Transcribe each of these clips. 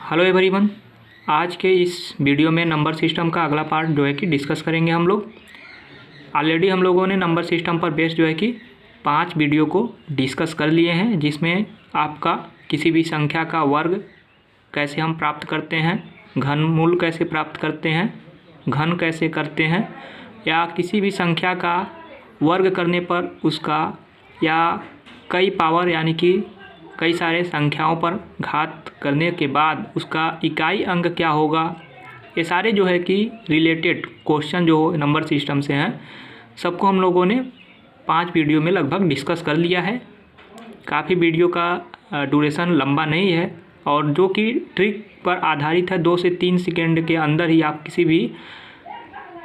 Hello everyone. आज के इस वीडियो में नंबर सिस्टम का अगला पार्ट जो है कि डिस्कस करेंगे हम लोग। ऑलरेडी हम लोगों ने नंबर सिस्टम पर बेस्ड जो है कि 5 वीडियो को डिस्कस कर लिए हैं, जिसमें आपका किसी भी संख्या का वर्ग कैसे हम प्राप्त करते हैं, घनमूल कैसे प्राप्त करते हैं, घन कैसे करते हैं, या किसी भी संख्या का वर्ग करने पर उसका या कई पावर यानी कि कई सारे संख्याओं पर घात करने के बाद उसका इकाई अंक क्या होगा, ये सारे जो है कि रिलेटेड क्वेश्चन जो नंबर सिस्टम से हैं सबको हम लोगों ने 5 वीडियो में लगभग डिस्कस कर लिया है। काफ़ी वीडियो का ड्यूरेशन लंबा नहीं है और जो कि ट्रिक पर आधारित है। 2 से 3 सेकेंड के अंदर ही आप किसी भी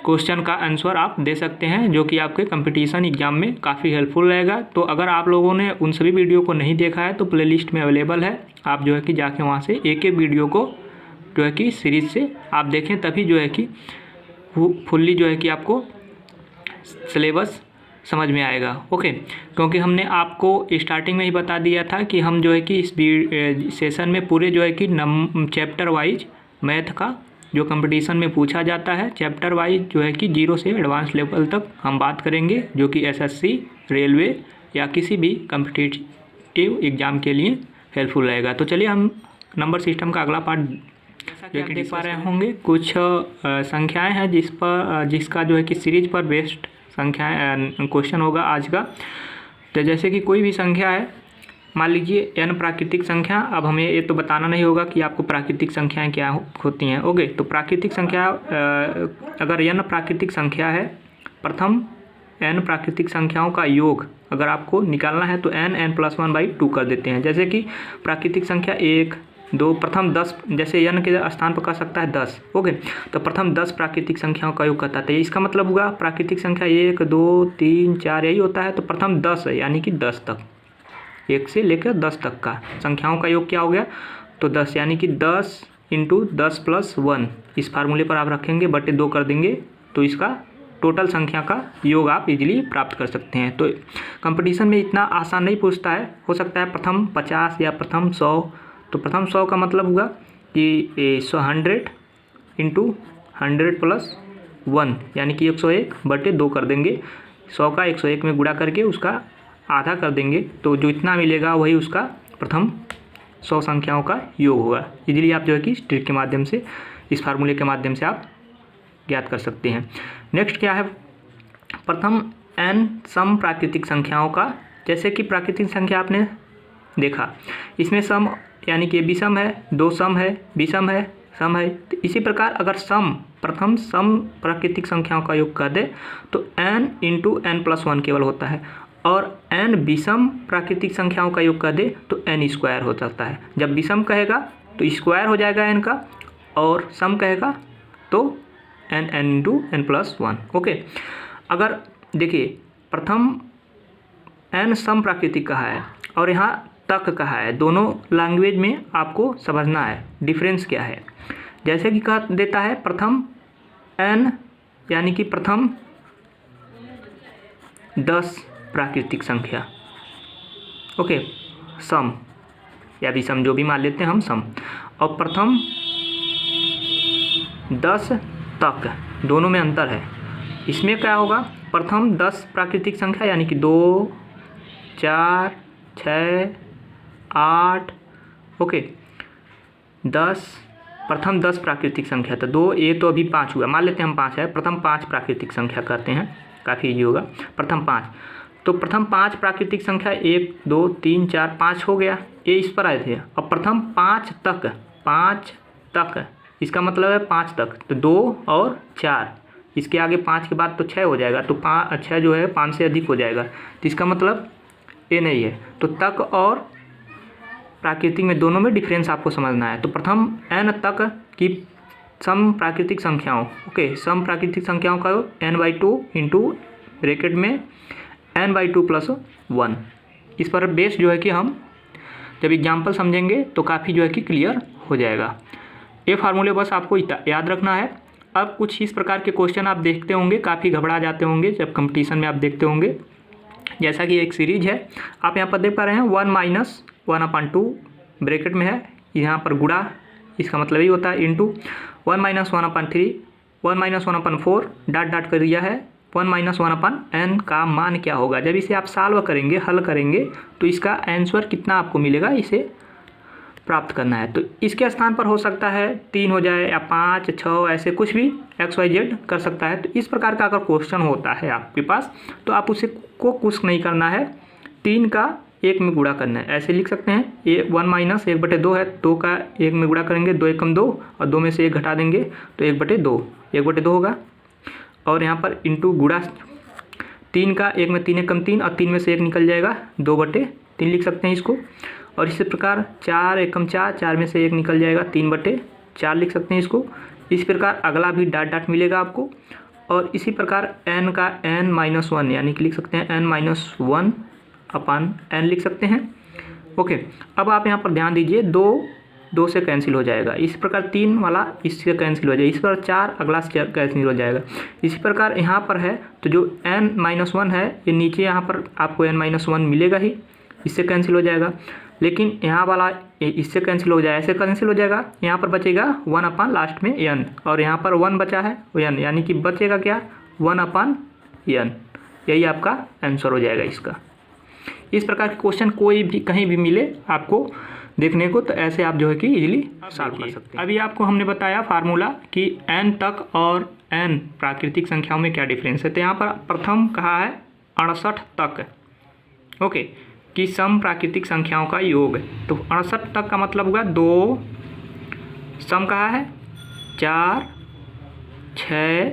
क्वेश्चन का आंसर आप दे सकते हैं, जो कि आपके कंपटीशन एग्जाम में काफ़ी हेल्पफुल रहेगा। तो अगर आप लोगों ने उन सभी वीडियो को नहीं देखा है तो प्लेलिस्ट में अवेलेबल है, आप जो है कि जाके वहाँ से एक एक वीडियो को जो है कि सीरीज़ से आप देखें, तभी जो है कि फुल्ली जो है कि आपको सिलेबस समझ में आएगा। ओके, क्योंकि हमने आपको स्टार्टिंग में ही बता दिया था कि हम जो है कि इस सेशन में पूरे जो है कि चैप्टर वाइज मैथ का जो कंपटीशन में पूछा जाता है, चैप्टर वाइज जो है कि 0 से एडवांस लेवल तक हम बात करेंगे, जो कि एसएससी, रेलवे या किसी भी कम्पिटिटिव एग्ज़ाम के लिए हेल्पफुल रहेगा। तो चलिए हम नंबर सिस्टम का अगला पार्ट जो कि देख पा रहे होंगे, कुछ संख्याएं हैं जिसका जो है कि सीरीज पर बेस्ड संख्याएं क्वेश्चन होगा आज का। तो जैसे कि कोई भी संख्या है, मान लीजिए n प्राकृतिक संख्या। अब हमें ये तो बताना नहीं होगा कि आपको प्राकृतिक संख्याएं क्या होती हैं। ओके, तो प्राकृतिक संख्या अगर n प्राकृतिक संख्या है, प्रथम n प्राकृतिक संख्याओं का योग अगर आपको निकालना है तो n+1/2 कर देते हैं। जैसे कि प्राकृतिक संख्या 1, 2, प्रथम 10, जैसे n के स्थान पर कर सकता है 10। ओके, तो प्रथम 10 प्राकृतिक संख्याओं का योग करता है। इसका मतलब होगा प्राकृतिक संख्या 1, 2, 3, 4 यही होता है। तो प्रथम 10 है, यानी कि 10 तक, 1 से लेकर 10 तक का संख्याओं का योग क्या हो गया, तो 10, यानी कि 10 × 10 + 1 इस फार्मूले पर आप रखेंगे, बटे 2 कर देंगे, तो इसका टोटल संख्या का योग आप इजीली प्राप्त कर सकते हैं। तो कंपटीशन में इतना आसान नहीं पूछता है, हो सकता है प्रथम 50 या प्रथम 100। तो प्रथम 100 का मतलब होगा कि 100 × 100 + 1 यानी कि 101 बटे 2 कर देंगे। 100 का 101 में गुणा करके उसका आधा कर देंगे, तो जो इतना मिलेगा वही उसका प्रथम 100 संख्याओं का योग होगा। इजीली आप जो है कि इस ट्रिक के माध्यम से, इस फार्मूले के माध्यम से आप ज्ञात कर सकते हैं। नेक्स्ट क्या है, प्रथम n सम प्राकृतिक संख्याओं का। जैसे कि प्राकृतिक संख्या आपने देखा, इसमें सम यानी कि विषम है, 2 सम है, विषम है, सम है। तो इसी प्रकार अगर प्रथम सम प्राकृतिक संख्याओं का योग कर दे तो n × n+1 केवल होता है, और n विषम प्राकृतिक संख्याओं का योग कर दे तो n² हो जाता है। जब विषम कहेगा तो स्क्वायर हो जाएगा n का, और सम कहेगा तो n × n+1। ओके, अगर देखिए प्रथम n सम प्राकृतिक कहा है और यहाँ तक कहा है, दोनों लैंग्वेज में आपको समझना है डिफरेंस क्या है। जैसे कि कह देता है प्रथम n यानी कि प्रथम 10 प्राकृतिक संख्या, ओके, सम या विषम जो भी मान लेते हैं हम, सम, और प्रथम 10 तक, दोनों में अंतर है। इसमें क्या होगा, प्रथम 10 प्राकृतिक संख्या यानी कि 2, 4, 6, 8, ओके, 10, प्रथम 10 प्राकृतिक संख्या। तो 2, ये तो अभी 5 हुआ, मान लेते हैं हम 5 है, प्रथम 5 प्राकृतिक संख्या कहते हैं, काफ़ी ईजी होगा। प्रथम 5, तो प्रथम 5 प्राकृतिक संख्या 1, 2, 3, 4, 5 हो गया, ये इस पर आए थे। अब प्रथम 5 तक, इसका मतलब है 5 तक, तो 2 और 4, इसके आगे 5 के बाद तो 6 हो जाएगा, तो 6 जो है 5 से अधिक हो जाएगा, तो इसका मतलब ये नहीं है। तो तक और प्राकृतिक में, दोनों में डिफरेंस आपको समझना है। तो प्रथम n तक की सम प्राकृतिक संख्याओं, ओके, सम प्राकृतिक संख्याओं का n/2 × ब्रैकेट में n/2 + 1। इस पर बेस जो है कि हम जब एग्जाम्पल समझेंगे तो काफ़ी जो है कि क्लियर हो जाएगा। ये फार्मूले बस आपको याद रखना है। अब कुछ इस प्रकार के क्वेश्चन आप देखते होंगे, काफ़ी घबरा जाते होंगे जब कंपटीशन में आप देखते होंगे। जैसा कि एक सीरीज है, आप यहाँ पर देख पा रहे हैं 1 - 1/2 ब्रैकेट में है, यहाँ पर गुणा इसका मतलब यही होता है, इंटू 1 - 1/3, 1 - 1/4 डॉट डॉट कर दिया है 1 - 1/n का मान क्या होगा। जब इसे आप सॉल्व करेंगे, हल करेंगे, तो इसका आंसर कितना आपको मिलेगा, इसे प्राप्त करना है। तो इसके स्थान पर हो सकता है 3 हो जाए या 5, 6, ऐसे कुछ भी XYZ कर सकता है। तो इस प्रकार का अगर क्वेश्चन होता है आपके पास, तो आप उसे को कुछ नहीं करना है, 3 का 1 में गुणा करना है। ऐसे लिख सकते हैं, ये 1 - 1/2 है, 2 का 1 में गुणा करेंगे, 2 एकम 2 और 2 में से 1 घटा देंगे तो 1/2, 1/2 होगा। और यहाँ पर इंटू गुणा 3 का 1 में 3 एकम 3 और 3 में से 1 निकल जाएगा, 2/3 लिख सकते हैं इसको। और इसी प्रकार 4 एकम 4, 4 में से 1 निकल जाएगा, 3/4 लिख सकते हैं इसको। इस प्रकार अगला भी डॉट डॉट मिलेगा आपको। और इसी प्रकार n का n-1 यानी कि लिख सकते हैं n-1/n लिख सकते हैं। ओके, अब आप यहाँ पर ध्यान दीजिए, 2 से कैंसिल हो जाएगा। इस प्रकार 3 वाला इससे कैंसिल हो जाएगा, इस प्रकार 4 अगला से कैंसिल हो जाएगा। इसी प्रकार यहाँ पर है तो जो n-1 है, ये नीचे यहाँ पर आपको n-1 मिलेगा ही, इससे कैंसिल हो जाएगा। लेकिन यहाँ वाला इससे कैंसिल हो जाएगा, ऐसे कैंसिल हो जाएगा। यहाँ पर बचेगा 1 लास्ट में n, और यहाँ पर 1 बचा है n, यानी कि बचेगा क्या, 1/n। यही आपका आंसर हो जाएगा इसका। इस प्रकार के क्वेश्चन कोई भी कहीं भी मिले आपको देखने को, तो ऐसे आप जो है कि इजीली सॉल्व कर सकते हैं। अभी आपको हमने बताया फार्मूला कि n तक और n प्राकृतिक संख्याओं में क्या डिफरेंस है। तो यहाँ पर प्रथम कहा है 68 तक, ओके, कि सम प्राकृतिक संख्याओं का योग है। तो 68 तक का मतलब होगा 2, सम कहा है 4, 6,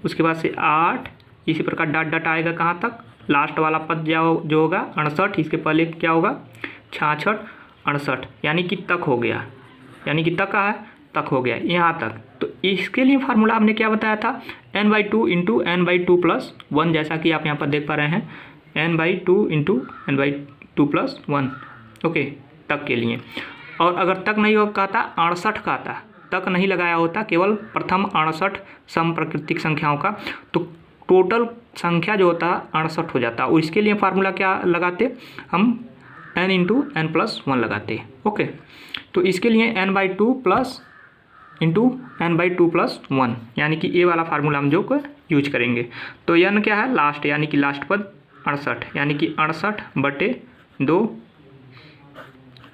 उसके बाद से 8, इसी प्रकार डॉट डॉट आएगा कहाँ तक, लास्ट वाला पद जो होगा 68, इसके पहले क्या होगा 66, 68, यानी कि तक हो गया, यानी कि तक है, तक हो गया यहाँ तक। तो इसके लिए फार्मूला हमने क्या बताया था, n/2 इंटू n/2 + 1, जैसा कि आप यहाँ पर देख पा रहे हैं, n/2 इंटू n/2 + 1, ओके, तक के लिए। और अगर तक नहीं हो कहता 68 का आता, तक नहीं लगाया होता, केवल प्रथम 68 सम प्राकृतिक संख्याओं का, तो टोटल संख्या जो होता है 68 हो जाता। और इसके लिए फार्मूला क्या लगाते हम, n इंटू n + 1 लगाते, ओके। तो इसके लिए n/2 प्लस इंटू n/2 + 1, यानी कि ये वाला फार्मूला हम जो यूज करेंगे। तो n क्या है, लास्ट, यानी कि लास्ट पद 68, यानी कि 68/2,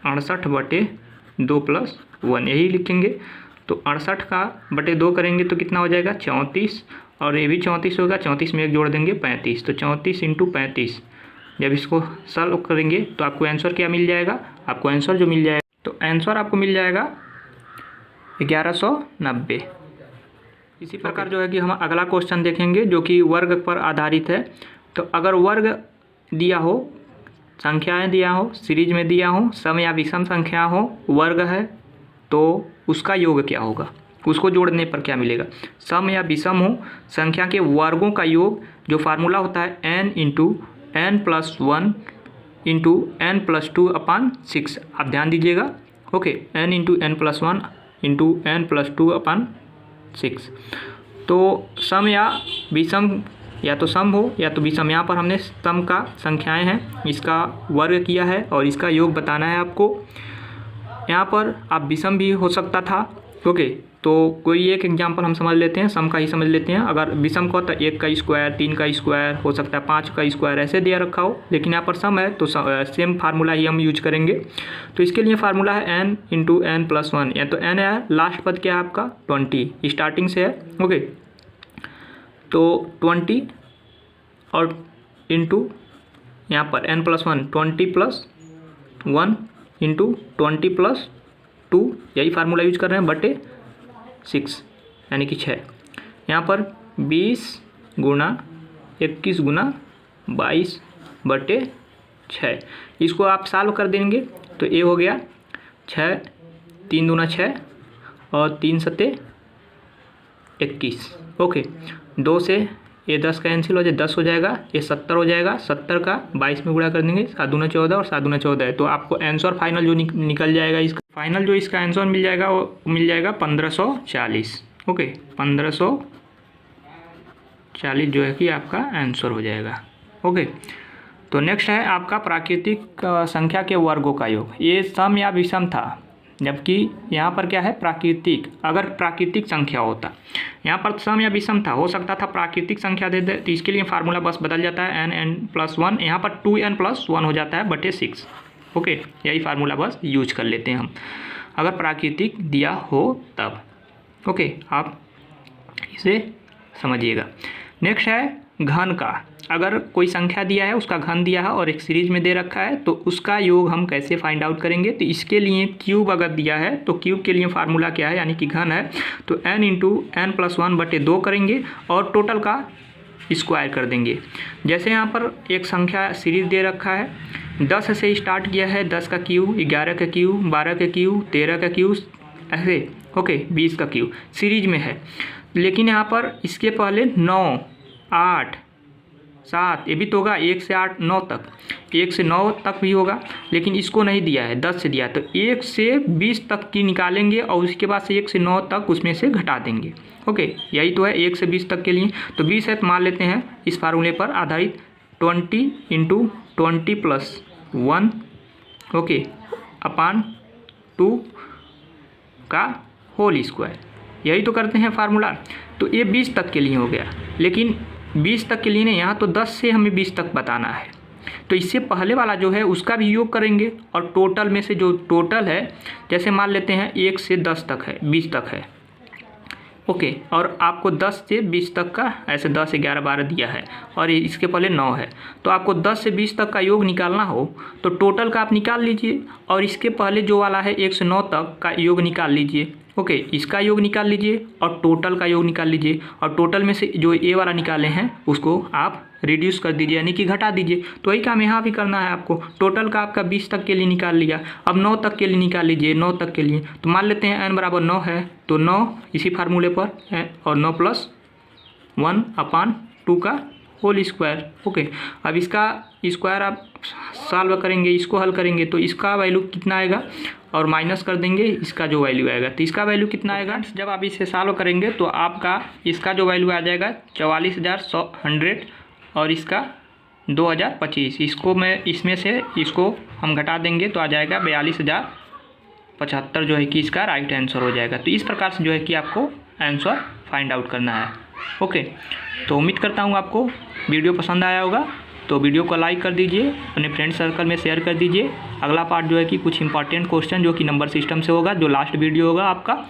68/2 + 1 यही लिखेंगे। तो 68 का बटे 2 करेंगे तो कितना हो जाएगा 34, और ये भी 34 होगा, 34 में 1 जोड़ देंगे 35, तो 34 इंटू 35। जब इसको सॉल्व करेंगे तो आपको आंसर क्या मिल जाएगा, आपको आंसर जो मिल जाएगा, तो आंसर आपको मिल जाएगा 1190। इसी प्रकार जो है कि हम अगला क्वेश्चन देखेंगे जो कि वर्ग पर आधारित है। तो अगर वर्ग दिया हो, संख्याएं दिया हो, सीरीज में दिया हो, सम या विषम संख्या हो, वर्ग है, तो उसका योग क्या होगा, उसको जोड़ने पर क्या मिलेगा। सम या विषम हो, संख्या के वर्गों का योग, जो फार्मूला होता है n into n + 1 into n + 2/6। आप ध्यान दीजिएगा, okay, n into n + 1 into n + 2/6। तो सम या विषम, या तो सम हो या तो विषम, यहाँ पर हमने सम का संख्याएं हैं, इसका वर्ग किया है और इसका योग बताना है आपको। यहाँ पर आप विषम भी हो सकता था, ओके। तो कोई एक एग्जांपल हम समझ लेते हैं, सम का ही समझ लेते हैं। अगर विषम को तो 1 का स्क्वायर, 3 का स्क्वायर हो सकता है, 5 का स्क्वायर, ऐसे दिया रखा हो। लेकिन यहाँ पर सम है तो सेम फार्मूला ही हम यूज करेंगे। तो इसके लिए फार्मूला है n इंटू n + 1, या तो n है, लास्ट पद क्या है आपका 20, स्टार्टिंग से है, ओके। तो 20 और इंटू यहाँ पर n + 1, 20 + 1 इंटू 20 + 2, यही फार्मूला यूज कर रहे हैं, बटे 6, यानी कि 6। यहाँ पर 20 गुणा 21 गुणा 22/6, इसको आप सॉल्व कर देंगे तो ये हो गया 6, 3 दूना 6 और 3 सते 21, ओके। 2 से ये 10 कैंसिल हो जाए, 10 हो जाएगा, ये 70 हो जाएगा, 70 का 22 में गुणा कर देंगे, 7 दूना 14 और 7 दूना 14 है। तो आपको आंसर फाइनल जो निकल जाएगा, इसका फाइनल जो इसका आंसर मिल जाएगा वो मिल जाएगा 1540, ओके। 1540 जो है कि आपका आंसर हो जाएगा, ओके। तो नेक्स्ट है आपका प्राकृतिक संख्या के वर्गों का योग। ये सम या विषम था, जबकि यहाँ पर क्या है प्राकृतिक, अगर प्राकृतिक संख्या होता, यहाँ पर सम या विषम था, हो सकता था प्राकृतिक संख्या दे दे, तो इसके लिए फार्मूला बस बदल जाता है n+1, यहाँ पर 2n+1 हो जाता है बटे 6। ओके, यही फार्मूला बस यूज कर लेते हैं हम अगर प्राकृतिक दिया हो तब। ओके, आप इसे समझिएगा। नेक्स्ट है घन का, अगर कोई संख्या दिया है, उसका घन दिया है और एक सीरीज में दे रखा है, तो उसका योग हम कैसे फाइंड आउट करेंगे। तो इसके लिए क्यूब अगर दिया है तो क्यूब के लिए फार्मूला क्या है, यानी कि घन है तो n × n+1 बटे 2 करेंगे और टोटल का स्क्वायर कर देंगे। जैसे यहाँ पर एक संख्या सीरीज दे रखा है, 10 से स्टार्ट किया है, 10 का क्यूब, 11 का क्यूब, 12 का क्यूब, 13 का क्यूब, ऐसे ओके 20 का क्यूब सीरीज में है। लेकिन यहाँ पर इसके पहले 9, 8, 7 ये भी तो होगा, 1 से 8, 9 तक, 1 से 9 तक भी होगा, लेकिन इसको नहीं दिया है, 10 से दिया है, तो 1 से 20 तक की निकालेंगे और उसके बाद से 1 से 9 तक उसमें से घटा देंगे। ओके, यही तो है 1 से 20 तक के लिए। तो 20 है तो मान लेते हैं इस फार्मूले पर आधारित 20 × 20+1 ओके अपान 2 का होल स्क्वायर, यही तो करते हैं फार्मूला। तो ये 20 तक के लिए हो गया, लेकिन 20 तक के लिए नहीं, यहाँ तो 10 से हमें 20 तक बताना है, तो इससे पहले वाला जो है उसका भी योग करेंगे और टोटल में से जो टोटल है, जैसे मान लेते हैं 1 से 10 तक है, 20 तक है ओके, और आपको 10 से 20 तक का ऐसे 10, 11, 12 दिया है और इसके पहले 9 है, तो आपको 10 से 20 तक का योग निकालना हो तो टोटल का आप निकाल लीजिए और इसके पहले जो वाला है 1 से 9 तक का योग निकाल लीजिए। ओके, इसका योग निकाल लीजिए और टोटल का योग निकाल लीजिए और टोटल में से जो ए वाला निकाले हैं उसको आप रिड्यूस कर दीजिए, यानी कि घटा दीजिए। तो वही काम यहाँ भी करना है आपको। टोटल का आपका 20 तक के लिए निकाल लिया, अब 9 तक के लिए निकाल लीजिए, 9 तक के लिए। तो मान लेते हैं n = 9 है, तो 9 इसी फार्मूले पर है और 9 + 1 अपान 2 का होल स्क्वायर। ओके, अब इसका स्क्वायर आप सॉल्व करेंगे, इसको हल करेंगे तो इसका वैल्यू कितना आएगा और माइनस कर देंगे इसका जो वैल्यू आएगा, तो इसका वैल्यू कितना आएगा। जब आप इसे सॉल्व करेंगे तो आपका इसका जो वैल्यू आ जाएगा 44,100 और इसका 2025। इसको मैं इसमें से इसको हम घटा देंगे तो आ जाएगा 42,075 जो है कि इसका राइट आंसर हो जाएगा। तो इस प्रकार से जो है कि आपको आंसर फाइंड आउट करना है। ओके, तो उम्मीद करता हूँ आपको वीडियो पसंद आया होगा, तो वीडियो को लाइक कर दीजिए, अपने फ्रेंड सर्कल में शेयर कर दीजिए। अगला पार्ट जो है कि कुछ इंपॉर्टेंट क्वेश्चन जो कि नंबर सिस्टम से होगा, जो लास्ट वीडियो होगा आपका